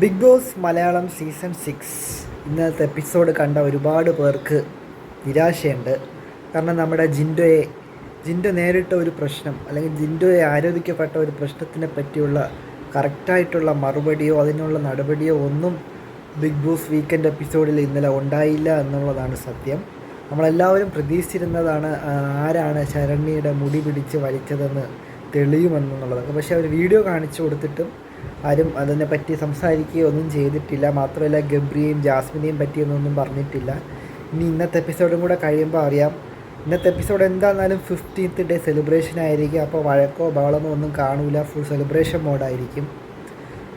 Big boss Malayalam season 6 ഇന്നത്തെ episode കണ്ട ഒരുപാട് പേർക്ക് നിരാശയുണ്ട്. കാരണം നമ്മുടെ ജിൻഡോ നേരിട്ട ഒരു പ്രശ്നം, അല്ലെങ്കിൽ ജിൻഡോയെ ആരോപിക്കപ്പെട്ട ഒരു പ്രശ്നത്തിനെ പറ്റിയുള്ള കറക്റ്റായിട്ടുള്ള മറുപടിയോ അതിനുള്ള നടപടിയോ ഒന്നും ബിഗ് ബോസ് വീക്കെൻഡ് എപ്പിസോഡിൽ ഇന്നലെ ഉണ്ടായില്ല എന്നുള്ളതാണ് സത്യം. നമ്മളെല്ലാവരും പ്രതീക്ഷിച്ചിരുന്നതാണ് ആരാണ് ശരണ്യയുടെ മുടി പിടിച്ച് വലിച്ചതെന്ന് തെളിയുമെന്നുള്ളതൊക്കെ. പക്ഷേ അവർ വീഡിയോ കാണിച്ചു കൊടുത്തിട്ടും ആരും അതിനെപ്പറ്റി സംസാരിക്കുകയോ ഒന്നും ചെയ്തിട്ടില്ല. മാത്രമല്ല ഗബ്രിയെയും ജാസ്മിനെയും പറ്റിയൊന്നും പറഞ്ഞിട്ടില്ല. ഇനി ഇന്നത്തെ എപ്പിസോഡും കൂടെ കഴിയുമ്പോൾ അറിയാം. ഇന്നത്തെ എപ്പിസോഡ് എന്താണെന്നാലും 15th ഡേ സെലിബ്രേഷൻ ആയിരിക്കും. അപ്പോൾ വഴക്കോ ബഹളമോ ഒന്നും കാണൂല, ഫുൾ സെലിബ്രേഷൻ മോഡായിരിക്കും.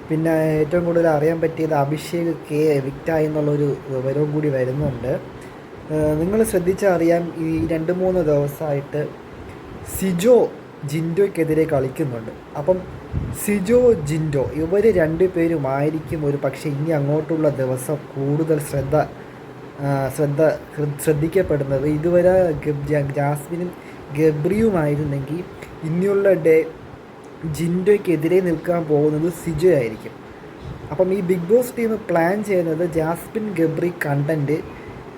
പിന്നെ ഏറ്റവും കൂടുതൽ അറിയാൻ പറ്റിയത് അഭിഷേക് എവിക്റ്റായി എന്നുള്ളൊരു വിവരവും കൂടി വരുന്നുണ്ട്. നിങ്ങൾ ശ്രദ്ധിച്ചാൽ അറിയാം, ഈ 2-3 ദിവസമായിട്ട് സിജോ ജിൻഡോയ്ക്കെതിരെ കളിക്കുന്നുണ്ട്. അപ്പം സിജോ ജിൻഡോ ഇവർ 2 പേരുമായിരിക്കും ഒരു പക്ഷേ ഇനി അങ്ങോട്ടുള്ള ദിവസം കൂടുതൽ ശ്രദ്ധിക്കപ്പെടുന്നത്. ഇതുവരെ ജാസ്മിനും ഗബ്രിയുമായിരുന്നെങ്കിൽ ഇനിയുള്ള ഡേ ജിൻഡോയ്ക്കെതിരെ നിൽക്കാൻ പോകുന്നത് സിജോ ആയിരിക്കും. അപ്പം ഈ ബിഗ് ബോസ് ടീം പ്ലാൻ ചെയ്യുന്നത് ജാസ്മിൻ ഗബ്രി കണ്ടൻറ്റ്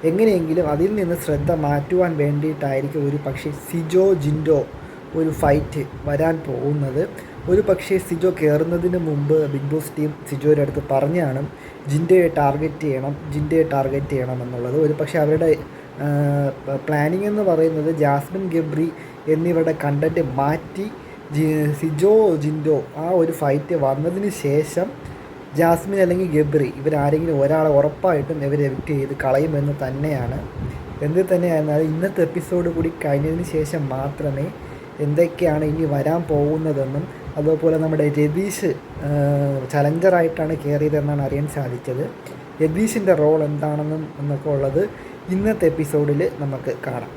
എങ്ങനെയെങ്കിലും അതിൽ നിന്ന് ശ്രദ്ധ മാറ്റുവാൻ വേണ്ടിയിട്ടായിരിക്കും ഒരു പക്ഷേ സിജോ ജിൻഡോ ഒരു ഫൈറ്റ് വരാൻ പോകുന്നത്. ഒരു പക്ഷേ സിജോ കയറുന്നതിന് മുമ്പ് ബിഗ് ബോസ് ടീം സിജോയുടെ അടുത്ത് പറഞ്ഞാണ് ജിൻഡോയെ ടാർഗറ്റ് ചെയ്യണം എന്നുള്ളത്. ഒരു പക്ഷേ അവരുടെ പ്ലാനിങ് എന്ന് പറയുന്നത് ജാസ്മിൻ ഗബ്രി എന്നിവരുടെ കണ്ടൻറ്റ് മാറ്റി സിജോ ജിൻഡോ ആ ഒരു ഫൈറ്റ് വന്നതിന് ശേഷം ജാസ്മിൻ അല്ലെങ്കിൽ ഗബ്രി ഇവരാരെങ്കിലും ഒരാളെ ഉറപ്പായിട്ടും ഇവരെ എവിക്റ്റ് ചെയ്ത് കളയുമെന്ന് തന്നെയാണ്. എന്ത് തന്നെയായിരുന്നാലും ഇന്നത്തെ എപ്പിസോഡ് കൂടി കഴിഞ്ഞതിന് ശേഷം മാത്രമേ എന്തൊക്കെയാണ് ഇനി വരാൻ പോകുന്നതെന്നും, അതുപോലെ നമ്മുടെ രതീഷ് ചലഞ്ചറായിട്ടാണ് കയറിയതെന്നാണ് അറിയാൻ സാധിച്ചത്. രതീഷിൻ്റെ റോൾ എന്താണെന്നും എന്നൊക്കെ ഉള്ളത് ഇന്നത്തെ എപ്പിസോഡിൽ നമുക്ക് കാണാം.